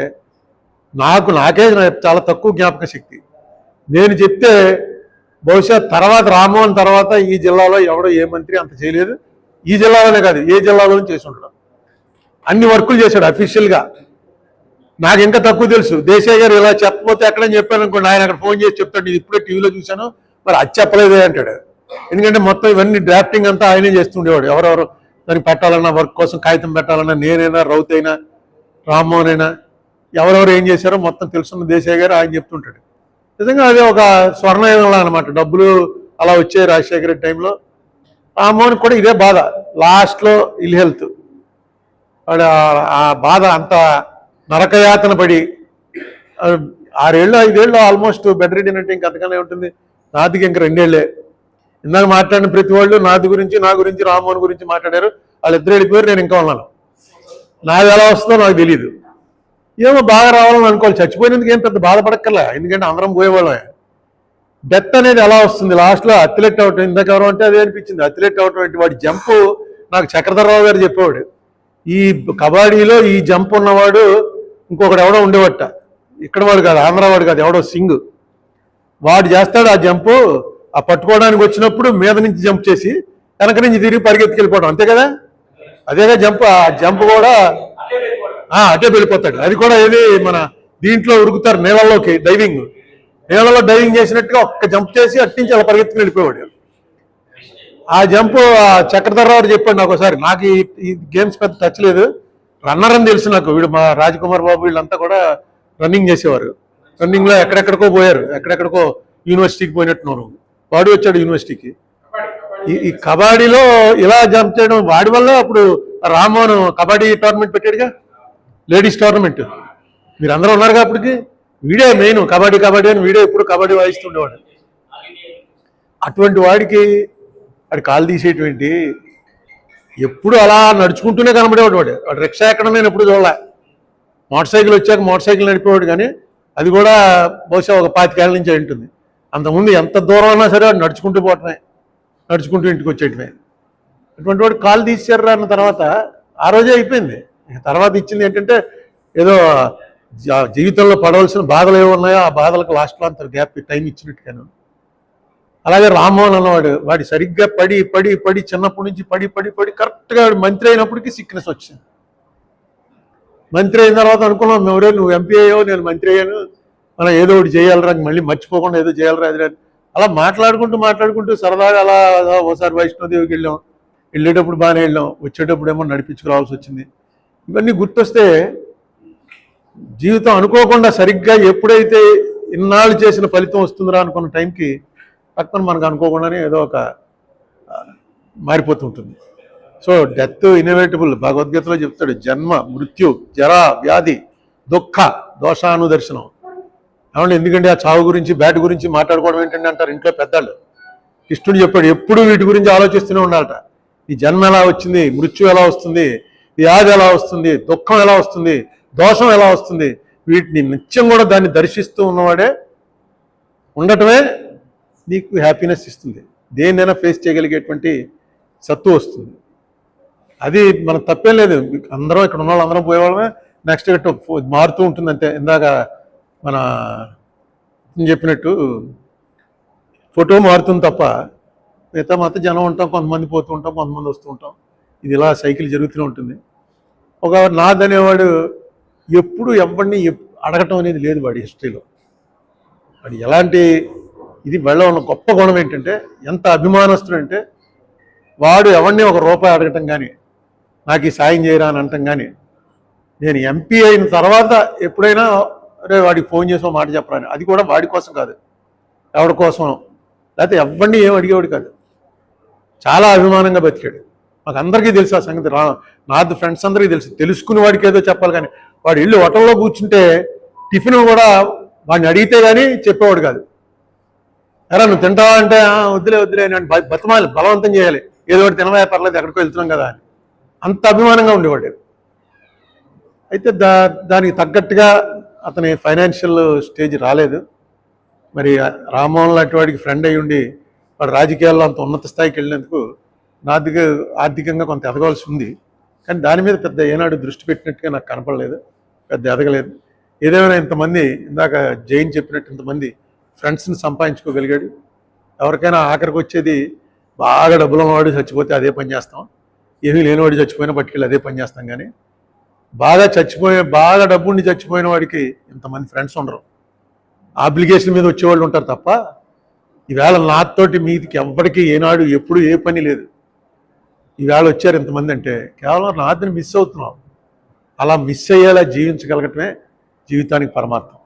నాకే చాలా తక్కువ జ్ఞాపక శక్తి. నేను చెప్తే బహుశా తర్వాత రామ్మోహన్ తర్వాత ఈ జిల్లాలో ఎవడో ఏ మంత్రి అంత చేయలేదు, ఈ జిల్లాలోనే కాదు ఏ జిల్లాలోనే చేసి ఉంటాడు. అన్ని వర్కులు చేశాడు అఫీషియల్గా. నాకు ఇంకా తక్కువ తెలుసు. దేశాయ్ గారు ఇలా చెప్పకపోతే ఎక్కడని చెప్పాను అనుకోండి, ఆయన అక్కడ ఫోన్ చేసి చెప్తాడు ఇది ఇప్పుడే టీవీలో చూశాను మరి అది చెప్పలేదే అంటాడు. ఎందుకంటే మొత్తం ఇవన్నీ డ్రాఫ్టింగ్ అంతా ఆయనే చేస్తుండేవాడు. ఎవరెవరు దానికి పెట్టాలన్నా, వర్క్ కోసం కాగితం పెట్టాలన్నా నేనైనా, రౌత్ అయినా, రామ్మోహన్ అయినా ఎవరెవరు ఏం చేశారో మొత్తం తెలుసున్న దేశాయ్ గారు ఆయన చెప్తుంటాడు. నిజంగా అదే ఒక స్వర్ణయుగంలా అనమాట. డబ్బులు అలా వచ్చాయి రాజశేఖర రెడ్డి టైంలో. రామ్మోహన్ కూడా ఇదే బాధ. లాస్ట్లో ఇల్ హెల్త్ వాడు ఆ బాధ అంత నరకయాతన పడి 6 ఏళ్ళు 5 ఏళ్ళు ఆల్మోస్ట్ బెడ్ రెడీ అంటే ఇంక అంతకనే ఉంటుంది. నాదికి ఇంక 2 ఏళ్లే. ఇందాక మాట్లాడిన ప్రతి వాళ్ళు నాది గురించి, నా గురించి, రామ్మోహన్ గురించి మాట్లాడారు. వాళ్ళిద్దరు వెళ్ళిపోయారు, నేను ఇంకా ఉన్నాను. నాది ఎలా వస్తుందో నాకు తెలియదు. ఏమో బాగా రావాలని అనుకోవాలి. చచ్చిపోయినందుకు ఏం పెద్ద బాధపడక్కర్లే, ఎందుకంటే అందరం పోయేవాళ్ళమే. డెత్ అనేది ఎలా వస్తుంది లాస్ట్లో అథ్లెట్ అవటం. ఇందాక ఎవరు అంటే అదే అనిపించింది. అథ్లెట్ అవటం అంటే వాడి జంపు నాకు చక్రధరరావు గారు చెప్పేవాడు. ఈ కబడ్డీలో ఈ జంప్ ఉన్నవాడు ఇంకొకడు ఎవడో ఉండేవట, ఇక్కడ వాడు కాదు, ఆంధ్ర వాడు కాదు, ఎవడో సింగ్ వాడు చేస్తాడు ఆ జంపు. ఆ పట్టుకోవడానికి వచ్చినప్పుడు మీద నుంచి జంప్ చేసి వెనక నుంచి తిరిగి పరిగెత్తుకెళ్ళిపోవడం, అంతే కదా. అదేగా జంప్. ఆ జంప్ కూడా అటే వెళ్ళిపోతాడు. అది కూడా ఏది మన దీంట్లో ఉరుకుతారు నీళ్ళలోకి, డైవింగ్. నీళ్ళలో డైవింగ్ చేసినట్టుగా ఒక్క జంప్ చేసి అట్టించి అలా పరిగెత్తుకుని వెళ్ళిపోయాడు. ఆ జంప్ చక్రధరరావు చెప్పాడు నాకు ఒకసారి. నాకు ఈ గేమ్స్ పెద్ద టచ్ లేదు, రన్నర్ అని తెలుసు నాకు. వీడు మా రాజ్కుమార్ బాబు వీళ్ళంతా కూడా రన్నింగ్ చేసేవారు. రన్నింగ్లో ఎక్కడెక్కడికో పోయారు, ఎక్కడెక్కడికో యూనివర్సిటీకి పోయినట్టున్నారు. వాడు వచ్చాడు యూనివర్సిటీకి. ఈ కబడ్డీలో ఇలా జంప్ చేయడం వాడి వల్ల అప్పుడు రామ్మోహన్ కబడ్డీ టోర్నమెంట్ పెట్టాడుగా, లేడీస్ టోర్నమెంట్. మీరు అందరూ ఉన్నారుగా అప్పటికి. వీడే మెయిన్ కబడ్డీ అని వీడే ఎప్పుడు కబడ్డీ వాయిస్తుండేవాడు. అటువంటి వాడికి వాడి కాలు తీసేటువంటి ఎప్పుడు అలా నడుచుకుంటూనే కనబడేవాడు. వాడు రిక్షా ఎక్కడ నేను ఎప్పుడు చూడలే. మోటార్ సైకిల్ వచ్చాక మోటార్ సైకిల్ నడిపేవాడు, కానీ అది కూడా బహుశా ఒక 25 ఏళ్ళ నుంచి ఉంటుంది. అంతకుముందు ఎంత దూరం అయినా సరే వాడు నడుచుకుంటూ పోవటమే, నడుచుకుంటూ ఇంటికి వచ్చేయటమే. అటువంటి వాడు కాలు తీసేర్రా అన్న తర్వాత ఆ రోజే అయిపోయింది. తర్వాత ఇచ్చింది ఏంటంటే ఏదో జీవితంలో పడవలసిన బాధలు ఏమి ఉన్నాయో ఆ బాధలకు లాస్ట్లో అంత గ్యాప్ టైం ఇచ్చినట్టుగాను. అలాగే రామ్మోహన్ అన్నవాడు వాడి సరిగ్గా పడి పడి పడి చిన్నప్పటి నుంచి పడి పడి పడి కరెక్ట్గా వాడు మంత్రి అయినప్పటికీ సిక్నెస్ వచ్చింది. మంత్రి అయిన తర్వాత అనుకున్నాం ఎవరో నువ్వు ఎంపీ అయ్యావు, నేను మంత్రి అయ్యాను, మనం ఏదో ఒకటి చేయాలరా, మళ్ళీ మర్చిపోకుండా ఏదో చేయాలరా అది. అలా మాట్లాడుకుంటూ సరదాగా అలా ఒకసారి వైష్ణోదేవికి వెళ్ళాం. వెళ్ళేటప్పుడు బాగానే వెళ్ళాం, వచ్చేటప్పుడు ఏమో నడిపించుకురావాల్సి వచ్చింది. ఇవన్నీ గుర్తొస్తే జీవితం అనుకోకుండా సరిగ్గా ఎప్పుడైతే ఇన్నాళ్ళు చేసిన ఫలితం వస్తుందిరా అనుకున్న టైంకి పక్కన మనకు అనుకోకుండానే ఏదో ఒక మారిపోతుంటుంది. So death inevitable. భగవద్గీతలో చెప్తాడు, జన్మ మృత్యు జరా వ్యాధి దుఃఖ దోషానుదర్శనం. ఏమంటే ఎందుకంటే ఆ చావు గురించి బ్యాట్ గురించి మాట్లాడుకోవడం ఏంటంటే అంటారు ఇంట్లో పెద్దలు. కృష్ణుడు చెప్పాడు ఎప్పుడు వీటి గురించి ఆలోచిస్తూనే ఉండాలట. ఈ జన్మ ఎలా వచ్చింది, మృత్యు ఎలా వస్తుంది, వ్యాధి ఎలా వస్తుంది, దుఃఖం ఎలా వస్తుంది, దోషం ఎలా వస్తుంది, వీటిని నిత్యం కూడా దాన్ని దర్శిస్తూ ఉన్నవాడే ఉండటమే నీకు హ్యాపీనెస్ ఇస్తుంది. దేన్నైనా ఫేస్ చేయగలిగేటువంటి సత్తు వస్తుంది. అది మనం తప్పేం లేదు. అందరం ఇక్కడ ఉన్న వాళ్ళు అందరం పోయేవాళ్ళమే. నెక్స్ట్ మారుతూ ఉంటుంది అంతే. ఇందాక మన చెప్పినట్టు ఫోటో మారుతుంది తప్ప మిగతా మాత్రం జనం ఉంటాం, కొంతమంది పోతూ ఉంటాం, కొంతమంది వస్తూ ఉంటాం. ఇది ఇలా సైకిల్ జరుగుతూనే ఉంటుంది. ఒక నాదనేవాడు ఎప్పుడు ఎవరిని అడగటం అనేది లేదు వాడి హిస్టరీలో. వాడు ఎలాంటి ఇది వాళ్ళ ఉన్న గొప్ప గుణం ఏంటంటే ఎంత అభిమానస్తుడు అంటే వాడు ఎవరిని ₹1 అడగటం కానీ నాకు ఈ సాయం చేయరా అని అంటాం. కానీ నేను ఎంపీ అయిన తర్వాత ఎప్పుడైనా అరే వాడికి ఫోన్ చేసి మాట చెప్పరాని, అది కూడా వాడి కోసం కాదు, ఎవరి కోసం, లేకపోతే ఎవరిని ఏం అడిగేవాడు కాదు. చాలా అభిమానంగా బతికాడు. మాకు అందరికీ తెలుసు ఆ సంగతి. నాది ఫ్రెండ్స్ అందరికీ తెలుసు. తెలుసుకుని వాడికి ఏదో చెప్పాలి, కానీ వాడు ఇల్లు హోటల్లో కూర్చుంటే టిఫిన్ కూడా వాడిని అడిగితే కానీ చెప్పేవాడు కాదు. ఎరా నువ్వు తింటావా అంటే వద్దులే అని బతమాలి, బలవంతం చేయాలి. ఏదో ఒకటి తినవా పర్లేదు ఎక్కడికో వెళ్తున్నాం కదా అని. అంత అభిమానంగా ఉండేవాడు. అయితే దానికి తగ్గట్టుగా అతని ఫైనాన్షియల్ స్టేజ్ రాలేదు. మరి రామ్మోహన్ లాంటి వాడికి ఫ్రెండ్ అయ్యి ఉండి వాడు రాజకీయాల్లో అంత ఉన్నత స్థాయికి వెళ్ళినందుకు ఆర్థికంగా కొంత ఎదగవలసి ఉంది. కానీ దాని మీద పెద్ద ఏనాడు దృష్టి పెట్టినట్టుగా నాకు కనపడలేదు, పెద్ద ఎదగలేదు. ఏదేమైనా ఇంతమంది ఇందాక జైన్ చెప్పినట్టు ఇంతమంది ఫ్రెండ్స్ని సంపాదించుకోగలిగాడు. ఎవరికైనా ఆఖరికి వచ్చేది బాగా డబ్బులు ఉన్నవాడు చచ్చిపోతే అదే పని చేస్తాం, ఏమీ లేనివాడు చచ్చిపోయినా పట్టుకెళ్ళి అదే పని చేస్తాం. కానీ బాగా డబ్బుండి చచ్చిపోయిన వాడికి ఇంతమంది ఫ్రెండ్స్ ఉండరు. అప్లికేషన్ మీద వచ్చేవాళ్ళు ఉంటారు తప్ప ఈవేళ నాతోటి మీదికి ఎవ్వడికి ఏనాడు ఎప్పుడు ఏ పని లేదు. ఈవేళ వచ్చారు ఇంతమంది అంటే కేవలం నాతిని మిస్ అవుతున్నాం. అలా మిస్ అయ్యేలా జీవించగలగటమే జీవితానికి పరమార్థం.